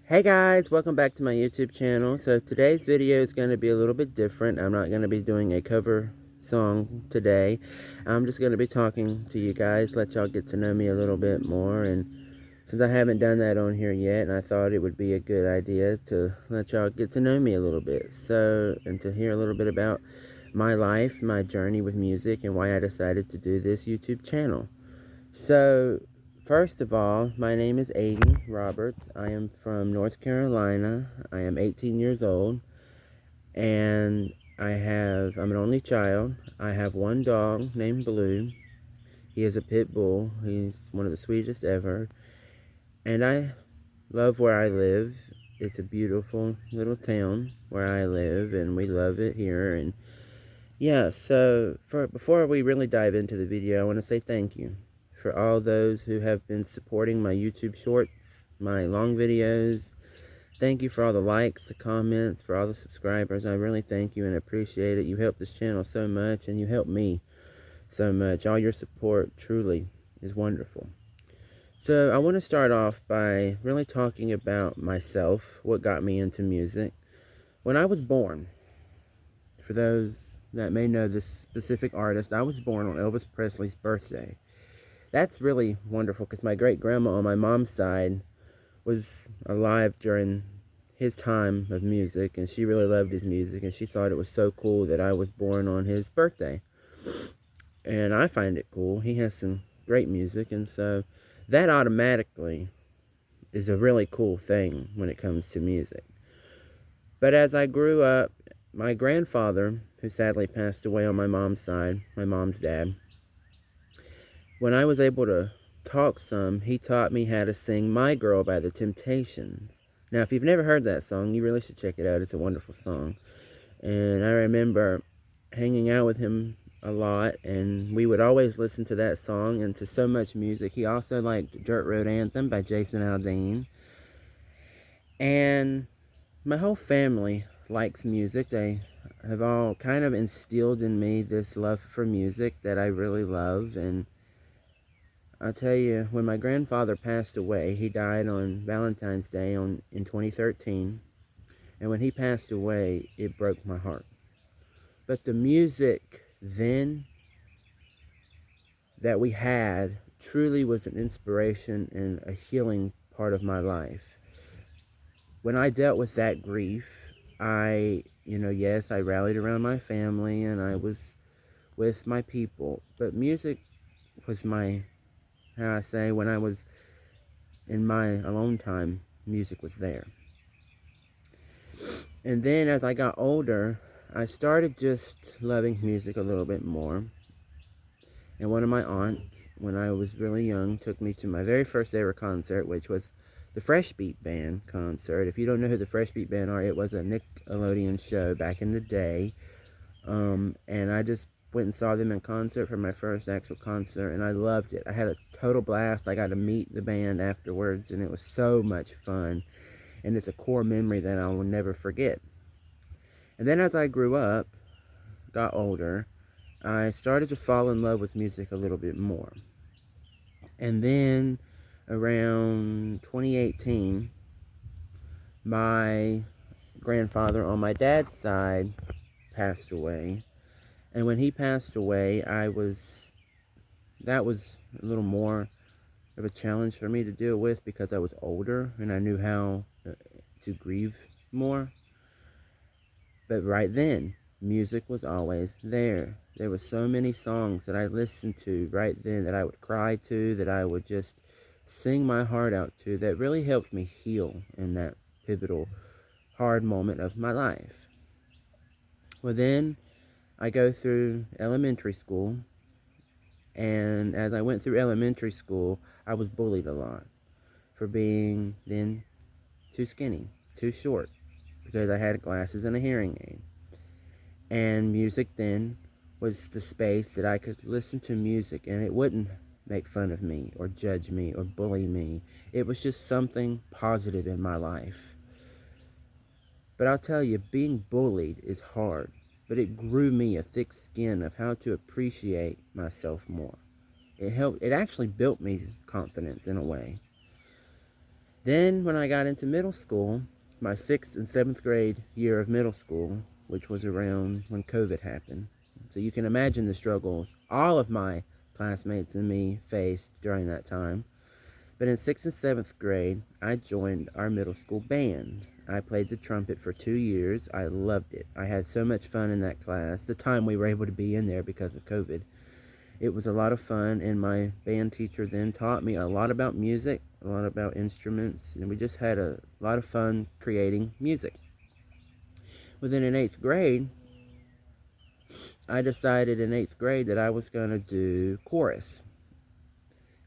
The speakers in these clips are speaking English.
Hey guys, welcome back to my YouTube channel. So today's video is going to be a little bit different. I'm not going to be doing a cover song today. I'm just going to be talking to you guys, let y'all get to know me a little bit more. And since I haven't done that on here yet, and I thought it would be a good idea to let y'all get to know me a little bit. So, and to hear a little bit about my life, my journey with music, and why I decided to do this YouTube channel. So, first of all, my name is Aiden Roberts. I am from North Carolina. I am 18 years old, and I'm an only child. I have one dog named Blue. He is a pit bull. He's one of the sweetest ever, and I love where I live. It's a beautiful little town where I live, and we love it here. And yeah, so before we really dive into the video, I want to say thank you for all those who have been supporting my YouTube shorts, my long videos. Thank you for all the likes, the comments, for all the subscribers. I really thank you and appreciate it. You help this channel so much, and you help me so much. All your support truly is wonderful. So I want to start off by really talking about myself, what got me into music. When I was born, for those that may know this specific artist, I was born on Elvis Presley's birthday. That's really wonderful because my great-grandma on my mom's side was alive during his time of music, and she really loved his music, and she thought it was so cool that I was born on his birthday. And I find it cool. He has some great music, and so that automatically is a really cool thing when it comes to music. But as I grew up, my grandfather, who sadly passed away on my mom's side, my mom's dad, when I was able to talk some, he taught me how to sing My Girl by the Temptations. Now, if you've never heard that song, you really should check it out. It's a wonderful song. And I remember hanging out with him a lot, and we would always listen to that song and to so much music. He also liked Dirt Road Anthem by Jason Aldean. And my whole family likes music. They have all kind of instilled in me this love for music that I really love. And I'll tell you, when my grandfather passed away, he died on Valentine's Day in 2013. And when he passed away, it broke my heart. But the music then that we had truly was an inspiration and a healing part of my life. When I dealt with that grief, yes, I rallied around my family and I was with my people. But music was when I was in my alone time, music was there. And then as I got older, I started just loving music a little bit more. And one of my aunts, when I was really young, took me to my very first ever concert, which was the Fresh Beat Band concert. If you don't know who the Fresh Beat Band are, it was a Nickelodeon show back in the day. And I just went and saw them in concert for my first actual concert, and I loved it. I had a total blast. I got to meet the band afterwards, and it was so much fun. And it's a core memory that I will never forget. And then as I grew up, got older, I started to fall in love with music a little bit more. And then around 2018, my grandfather on my dad's side passed away. And when he passed away, that was a little more of a challenge for me to deal with because I was older and I knew how to grieve more. But right then, music was always there. There were so many songs that I listened to right then that I would cry to, that I would just sing my heart out to, that really helped me heal in that pivotal, hard moment of my life. Well, then I go through elementary school, and as I went through elementary school, I was bullied a lot for being then too skinny, too short, because I had glasses and a hearing aid. And music then was the space that I could listen to music and it wouldn't make fun of me or judge me or bully me. It was just something positive in my life. But I'll tell you, being bullied is hard, but it grew me a thick skin of how to appreciate myself more. It actually built me confidence in a way. Then when I got into middle school, my 6th and 7th grade year of middle school, which was around when COVID happened. So you can imagine the struggles all of my classmates and me faced during that time. But in 6th and 7th grade, I joined our middle school band. I played the trumpet for 2 years. I loved it. I had so much fun in that class, the time we were able to be in there because of COVID. It was a lot of fun, and my band teacher then taught me a lot about music, a lot about instruments, and we just had a lot of fun creating music. Within in 8th grade, I decided in 8th grade that I was going to do chorus.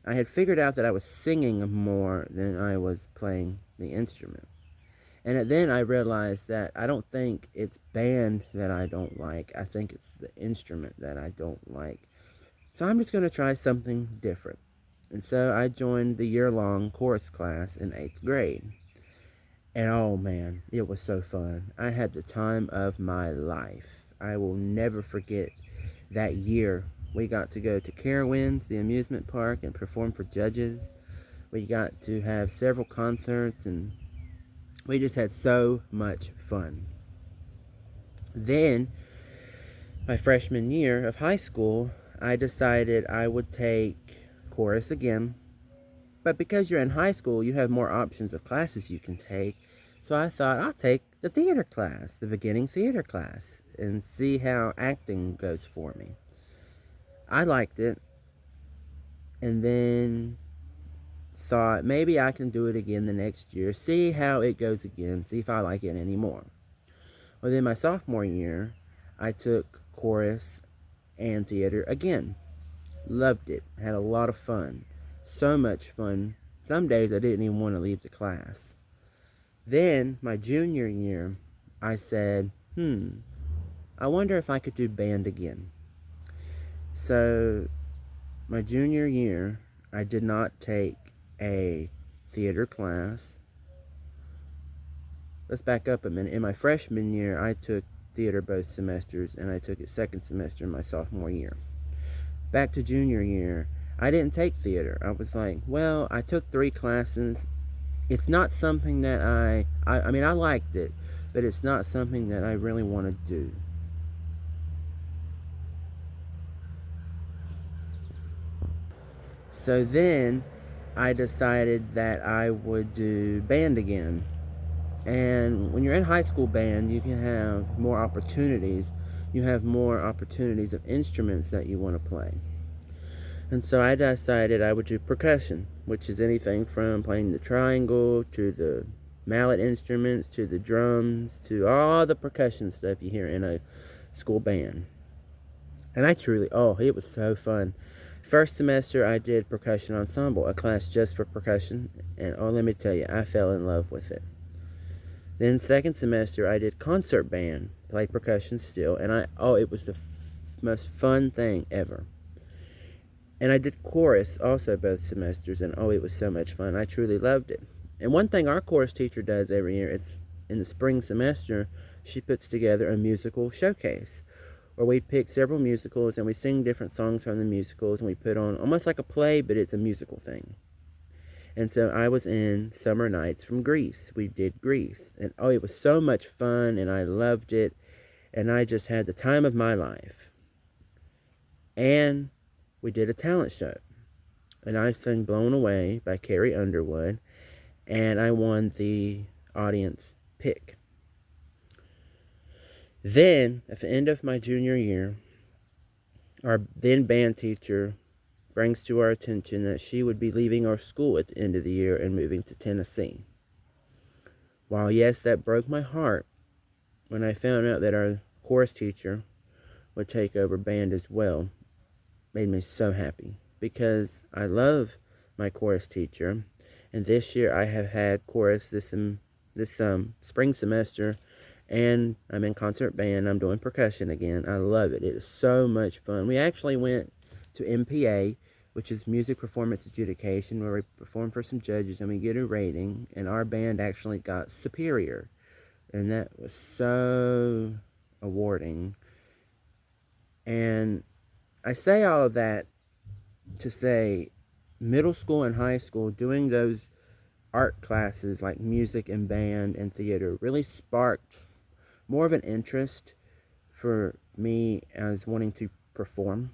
I had figured out that I was singing more than I was playing the instrument. And then I realized that I don't think it's band that I don't like. I think it's the instrument that I don't like. So I'm just going to try something different. And so I joined the year-long chorus class in 8th grade. And oh man, it was so fun. I had the time of my life. I will never forget that year. We got to go to Carowinds, the amusement park, and perform for judges. We got to have several concerts, and we just had so much fun. Then, my freshman year of high school, I decided I would take chorus again. But because you're in high school, you have more options of classes you can take. So I thought I'll take the theater class, the beginning theater class, and see how acting goes for me. I liked it, and then thought maybe I can do it again the next year, see how it goes again, see if I like it anymore. Well, then my sophomore year, I took chorus and theater again. Loved it, had a lot of fun, so much fun. Some days I didn't even want to leave the class. Then, my junior year, I said, I wonder if I could do band again. So, my junior year, I did not take a theater class. Let's back up a minute. In my freshman year, I took theater both semesters, and I took it second semester in my sophomore year. Back to junior year, I didn't take theater. I was like, well, I took 3 classes. It's not something that I mean, I liked it, but it's not something that I really want to do. So then I decided that I would do band again. And when you're in high school band, you can have more opportunities. You have more opportunities of instruments that you want to play. And so I decided I would do percussion, which is anything from playing the triangle to the mallet instruments to the drums to all the percussion stuff you hear in a school band. And it was so fun. First semester I did percussion ensemble, a class just for percussion, and let me tell you, I fell in love with it. Then second semester I did concert band, played percussion still, and it was the most fun thing ever. And I did chorus also both semesters, and it was so much fun. I truly loved it. And one thing our chorus teacher does every year is in the spring semester, she puts together a musical showcase where we pick several musicals and we sing different songs from the musicals, and we put on almost like a play, but it's a musical thing. And so I was in Summer Nights from Grease. We did Grease, and it was so much fun, and I loved it, and I just had the time of my life. And we did a talent show, and I sang Blown Away by Carrie Underwood, and I won the audience pick. Then, at the end of my junior year, our then band teacher brings to our attention that she would be leaving our school at the end of the year and moving to Tennessee. While yes, that broke my heart when I found out that our chorus teacher would take over band as well, made me so happy because I love my chorus teacher, and this year I have had chorus this spring semester, and I'm in concert band. I'm doing percussion again. I love it. It is so much fun. We actually went to MPA, which is Music Performance Adjudication, where we perform for some judges and we get a rating, and our band actually got superior, and that was so awarding. And I say all of that to say middle school and high school, doing those art classes like music and band and theater really sparked more of an interest for me as wanting to perform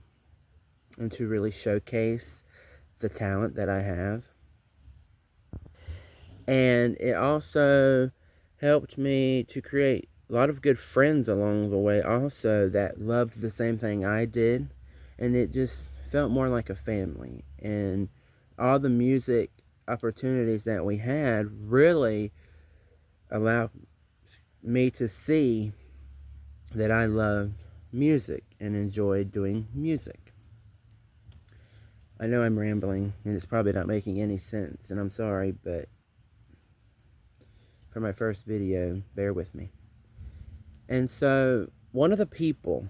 and to really showcase the talent that I have. And it also helped me to create a lot of good friends along the way also that loved the same thing I did, and it just felt more like a family. And all the music opportunities that we had really allowed me to see that I loved music and enjoyed doing music. I know I'm rambling and it's probably not making any sense, and I'm sorry, but for my first video, bear with me. And so one of the people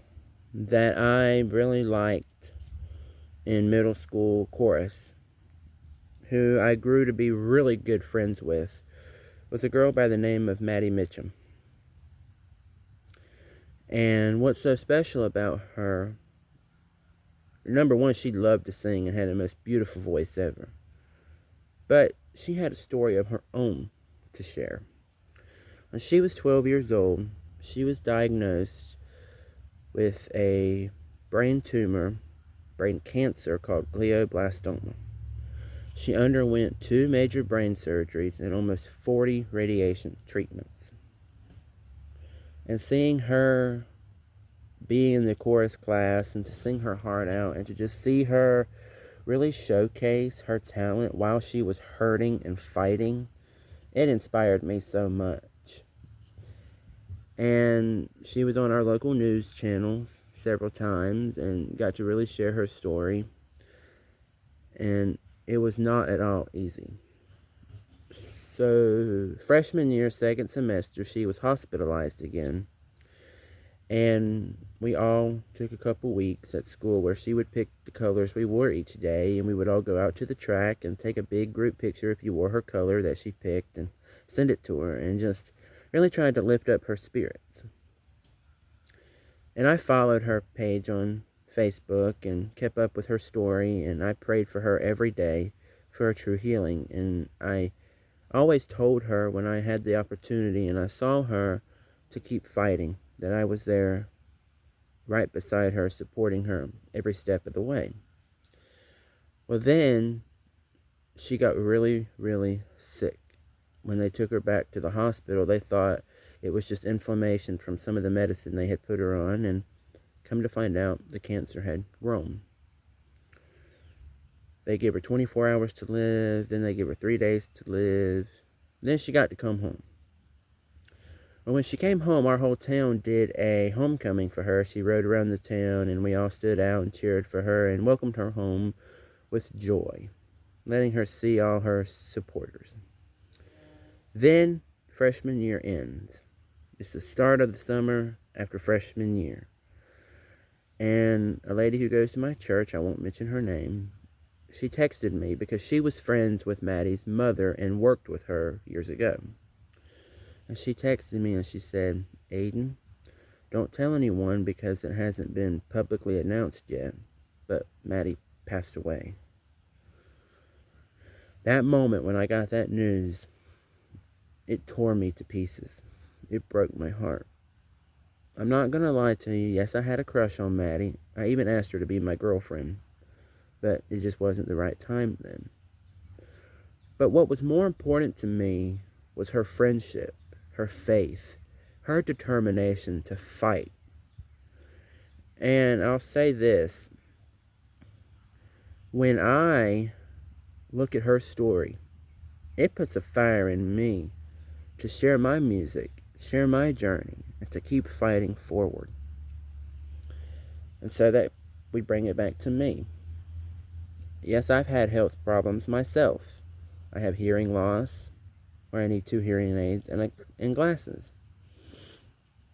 that I really liked in middle school chorus, who I grew to be really good friends with, was a girl by the name of Maddie Mitchum. And what's so special about her, number one, she loved to sing and had the most beautiful voice ever. But she had a story of her own to share. When she was 12 years old, she was diagnosed with a brain tumor, brain cancer called glioblastoma. She underwent 2 major brain surgeries and almost 40 radiation treatments. And seeing her be in the chorus class and to sing her heart out and to just see her really showcase her talent while she was hurting and fighting, it inspired me so much. And she was on our local news channels several times and got to really share her story. And it was not at all easy. So, freshman year, second semester, she was hospitalized again. And we all took a couple weeks at school where she would pick the colors we wore each day, and we would all go out to the track and take a big group picture if you wore her color that she picked and send it to her, and just really tried to lift up her spirits. And I followed her page on Facebook and kept up with her story, and I prayed for her every day for her true healing. And I always told her when I had the opportunity and I saw her to keep fighting, that I was there right beside her, supporting her every step of the way. Well, then she got really, really sick. When they took her back to the hospital, they thought it was just inflammation from some of the medicine they had put her on, and come to find out, the cancer had grown. They gave her 24 hours to live, then they gave her 3 days to live. Then she got to come home. Well, when she came home, our whole town did a homecoming for her. She rode around the town, and we all stood out and cheered for her and welcomed her home with joy, letting her see all her supporters. Then, freshman year ends. It's the start of the summer after freshman year. And a lady who goes to my church, I won't mention her name, she texted me because she was friends with Maddie's mother and worked with her years ago. And she texted me and she said, "Aiden, don't tell anyone because it hasn't been publicly announced yet, but Maddie passed away." That moment when I got that news, it tore me to pieces. It broke my heart. I'm not going to lie to you. Yes, I had a crush on Maddie. I even asked her to be my girlfriend, but it just wasn't the right time then. But what was more important to me was her friendship, her faith, her determination to fight. And I'll say this, when I look at her story, it puts a fire in me to share my music, share my journey, and to keep fighting forward. And so that we bring it back to me. Yes, I've had health problems myself. I have hearing loss, where I need 2 hearing aids and glasses.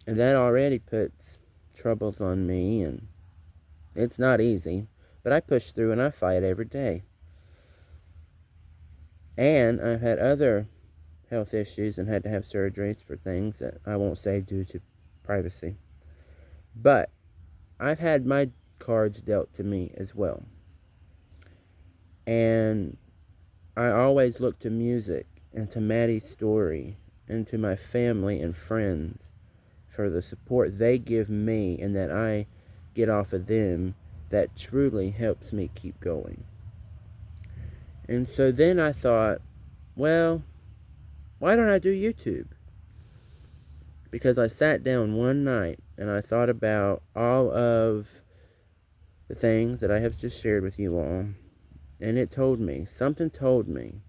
And that already puts troubles on me, and it's not easy, but I push through and I fight every day. And I've had other health issues and had to have surgeries for things that I won't say due to privacy. But I've had my cards dealt to me as well. And I always look to music and to Maddie's story, and to my family and friends for the support they give me and that I get off of them, that truly helps me keep going. And so then I thought, well, why don't I do YouTube? Because I sat down one night and I thought about all of the things that I have just shared with you all, and it told me, something told me,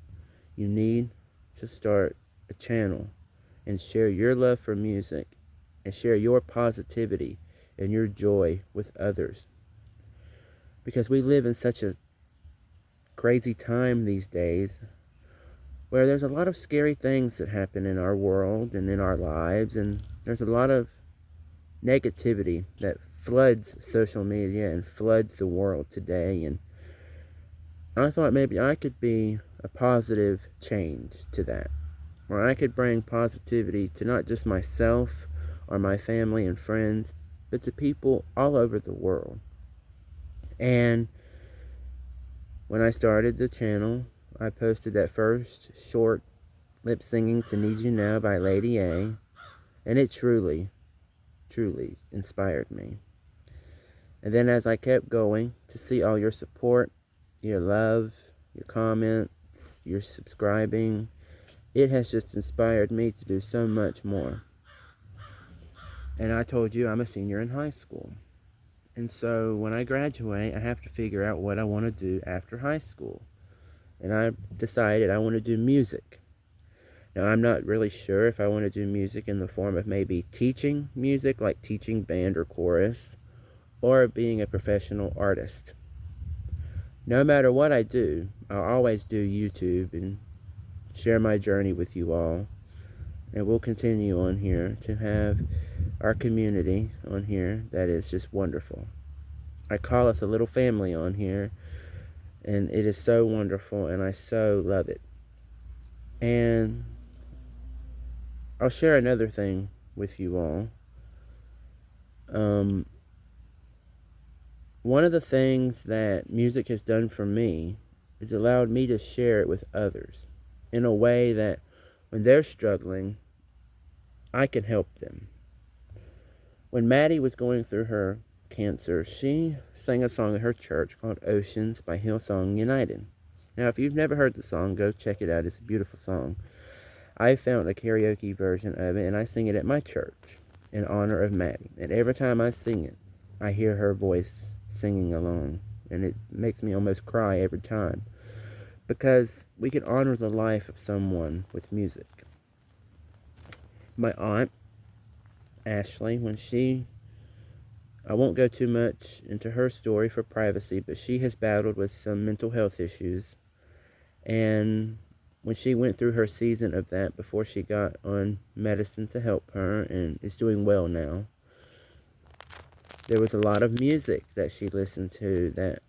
you need to start a channel and share your love for music and share your positivity and your joy with others. Because we live in such a crazy time these days where there's a lot of scary things that happen in our world and in our lives, and there's a lot of negativity that floods social media and floods the world today. And I thought maybe I could be a positive change to that, where I could bring positivity to not just myself or my family and friends, but to people all over the world. And when I started the channel, I posted that first short lip singing to Need You Now by Lady A, and it truly inspired me. And then as I kept going, to see all your support, your love, your comments, your subscribing, it has just inspired me to do so much more. And I told you I'm a senior in high school. And so when I graduate, I have to figure out what I want to do after high school. And I decided I want to do music. Now, I'm not really sure if I want to do music in the form of maybe teaching music, like teaching band or chorus, or being a professional artist. No matter what I do, I'll always do YouTube and share my journey with you all. And we'll continue on here to have our community on here that is just wonderful. I call us a little family on here, and it is so wonderful, and I so love it. And I'll share another thing with you all. One of the things that music has done for me is allowed me to share it with others in a way that when they're struggling, I can help them. When Maddie was going through her cancer, she sang a song at her church called Oceans by Hillsong United. Now, if you've never heard the song, go check it out. It's a beautiful song. I found a karaoke version of it, and I sing it at my church in honor of Maddie. And every time I sing it, I hear her voice singing along, and it makes me almost cry every time, because we can honor the life of someone with music. My aunt, Ashley, I won't go too much into her story for privacy, but she has battled with some mental health issues, and when she went through her season of that before she got on medicine to help her and is doing well now, there was a lot of music that she listened to that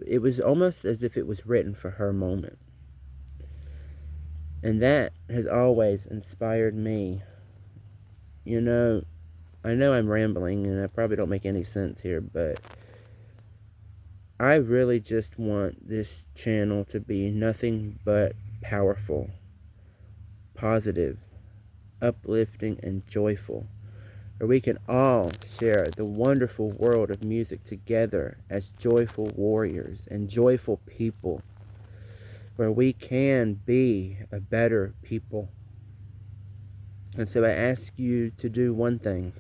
it was almost as if it was written for her moment. And that has always inspired me. You know, I know I'm rambling and I probably don't make any sense here, but I really just want this channel to be nothing but powerful, positive, uplifting, and joyful, where we can all share the wonderful world of music together as joyful warriors and joyful people, where we can be a better people. And so I ask you to do one thing.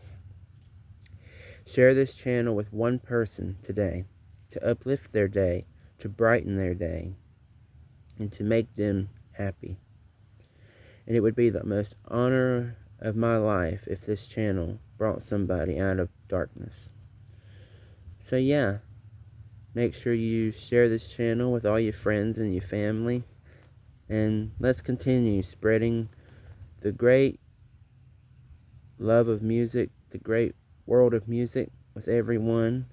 Share this channel with one person today to uplift their day, to brighten their day, and to make them happy. And it would be the most honor of my life if this channel brought somebody out of darkness. So yeah, make sure you share this channel with all your friends and your family, and let's continue spreading the great love of music, the great world of music with everyone.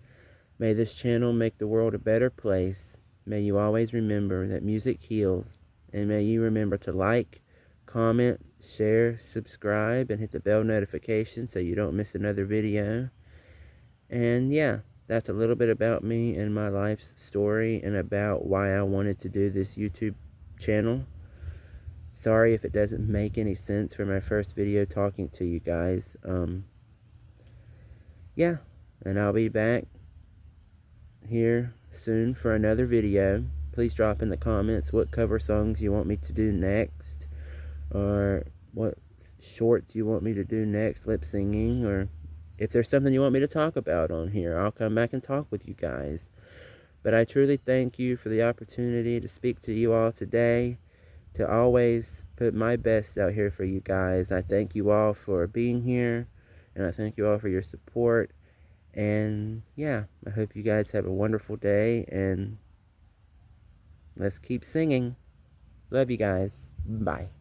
May this channel make the world a better place. May you always remember that music heals, and may you remember to like, comment, share, subscribe, and hit the bell notification so you don't miss another video. And yeah, that's a little bit about me and my life's story and about why I wanted to do this YouTube channel. Sorry if it doesn't make any sense for my first video talking to you guys. Yeah, and I'll be back here soon for another video. Please drop in the comments what cover songs you want me to do next, or what shorts you want me to do next, lip singing, or if there's something you want me to talk about on here, I'll come back and talk with you guys. But I truly thank you for the opportunity to speak to you all today, to always put my best out here for you guys. I thank you all for being here, and I thank you all for your support. And yeah, I hope you guys have a wonderful day, and let's keep singing. Love you guys. Bye.